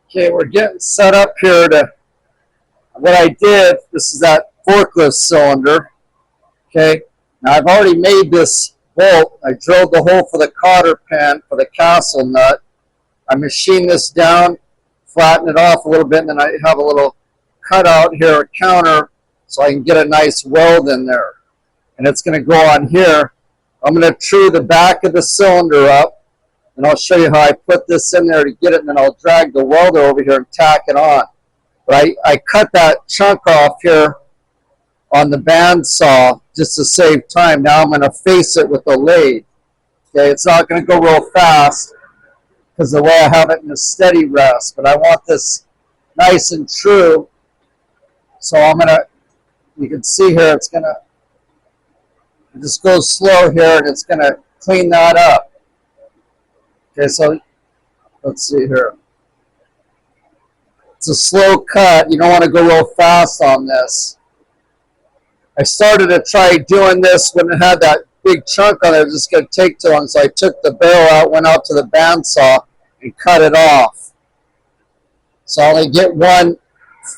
Okay, we're getting set up here to, what I did, this is that forklift cylinder. Okay, now I've already made this bolt. I drilled the hole for the cotter pin for the castle nut. I machined this down, flatten it off a little bit, and then I have a little cutout here, a counter, so I can get a nice weld in there. And it's going to go on here. I'm going to true the back of the cylinder up, and I'll show you how I put this in there to get it, and then I'll drag the welder over here and tack it on. But I cut that chunk off here on the bandsaw just to save time. Now I'm going to face it with a lathe. Okay, it's not going to go real fast because the way I have it in a steady rest, but I want this nice and true. So I'm going to, you can see here, it's going to just go slow here, and it's going to clean that up. Okay, so let's see here. It's a slow cut. You don't want to go real fast on this. I started to try doing this when it had that big chunk on it. It was just going to take too long, so I took the barrel out, went out to the bandsaw, and cut it off. So I'll only get one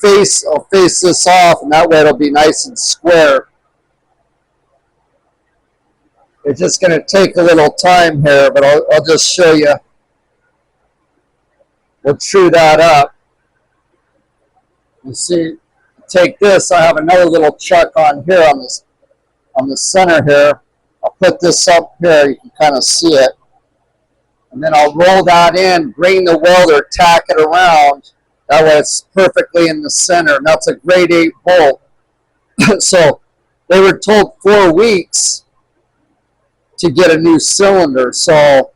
face. I'll face this off, and that way it'll be nice and square. It's just going to take a little time here, but I'll just show you. We'll true that up. You see, take this. I have another little chuck on here on the center here. I'll put this up here. You can kind of see it. And then I'll roll that in, bring the welder, tack it around. That way it's perfectly in the center. And that's a grade 8 bolt. So they were told 4 weeks to get a new cylinder. So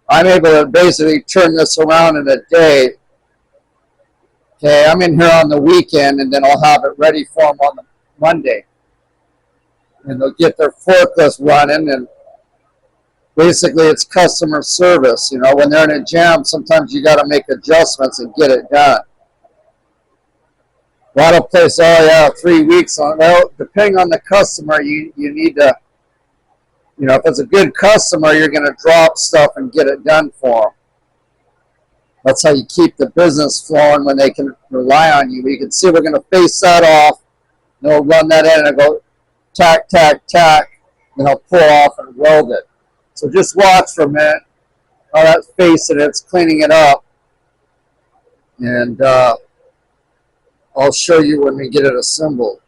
I'm able to basically turn this around in a day. Okay, I'm in here on the weekend, and then I'll have it ready for them on the Monday. And they'll get their forklift running, and basically it's customer service. You know, when they're in a jam, sometimes you got to make adjustments and get it done. A lot of places, oh yeah, 3 weeks on. Well, depending on the customer, you need to, you know, if it's a good customer, you're going to drop stuff and get it done for them. That's how you keep the business flowing when they can rely on you. But you can see we're going to face that off. And we'll run that in and go tack, tack, tack. Then I'll pull off and weld it. So just watch for a minute. Oh, that's facing it. It's cleaning it up. And I'll show you when we get it assembled.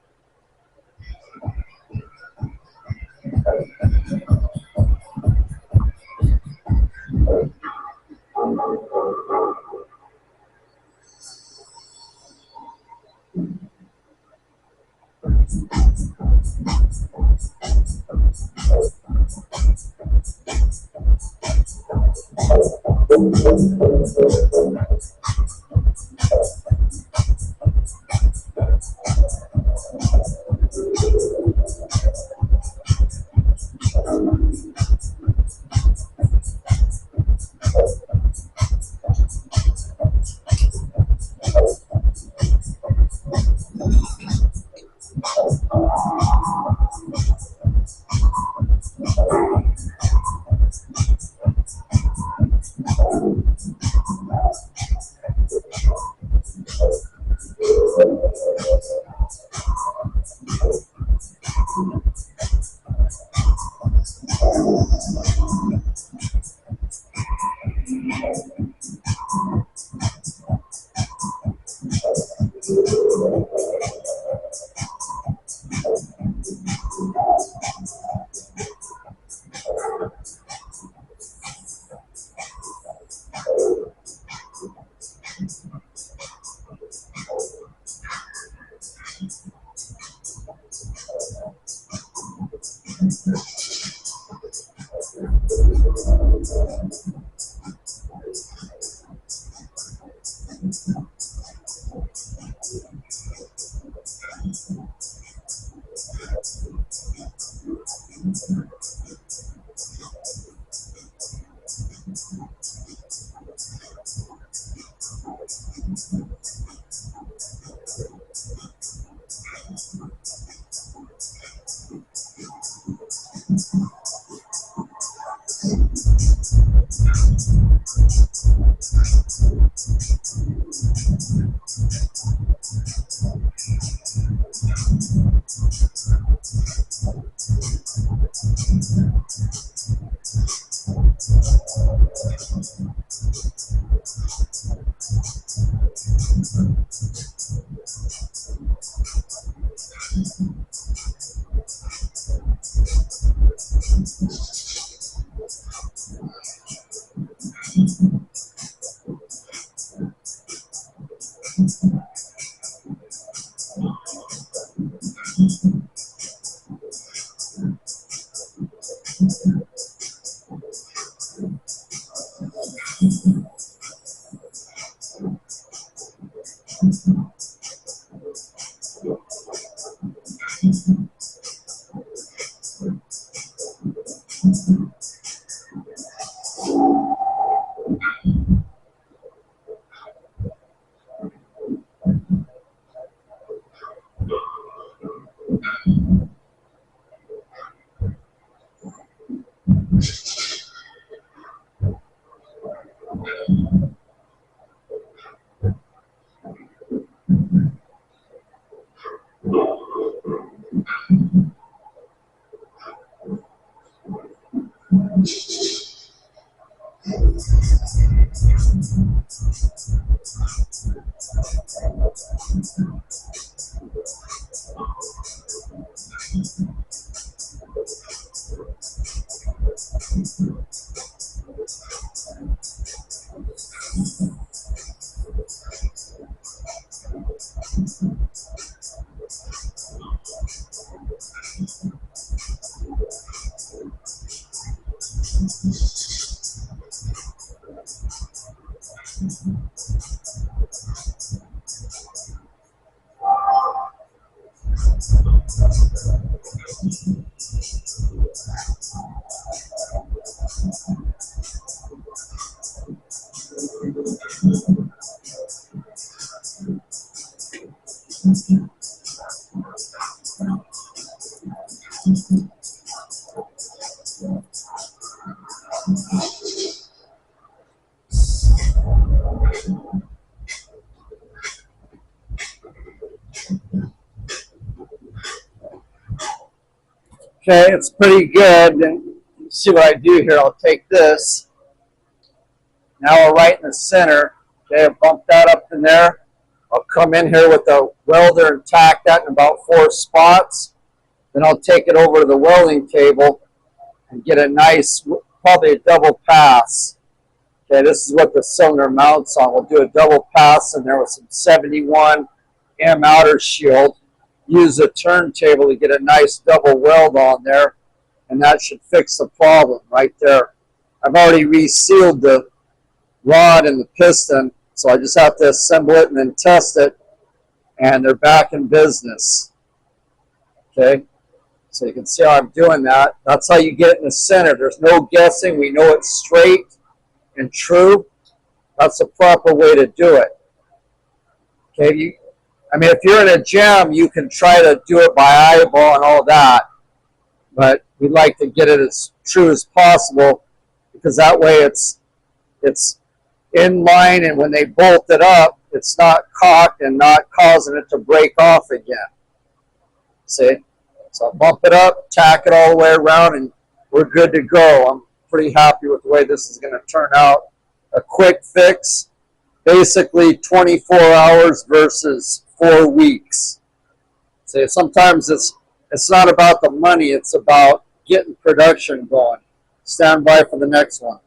Okay, it's pretty good. And see what I do here. I'll take this. Now I'll right in the center. Okay, I'll bump that up in there. I'll come in here with the welder and tack that in about 4 spots. Then I'll take it over to the welding table and get a nice, probably a double pass. Okay, this is what the cylinder mounts on. We'll do a double pass in there with some 71 M outer shield. Use a turntable to get a nice double weld on there, and that should fix the problem right there. I've already resealed the rod and the piston, so I just have to assemble it and then test it, and they're back in business. Okay, so you can see how I'm doing that. That's how you get it in the center. There's no guessing. We know it's straight and true. That's the proper way to do it. Okay, if you're in a gym, you can try to do it by eyeball and all that, but we like to get it as true as possible, because that way it's in line, and when they bolt it up, it's not cocked and not causing it to break off again. See? So I'll bump it up, tack it all the way around, and we're good to go. I'm pretty happy with the way this is going to turn out. A quick fix, basically 24 hours versus 4 weeks. See, sometimes it's not about the money, it's about getting production going. Stand by for the next one.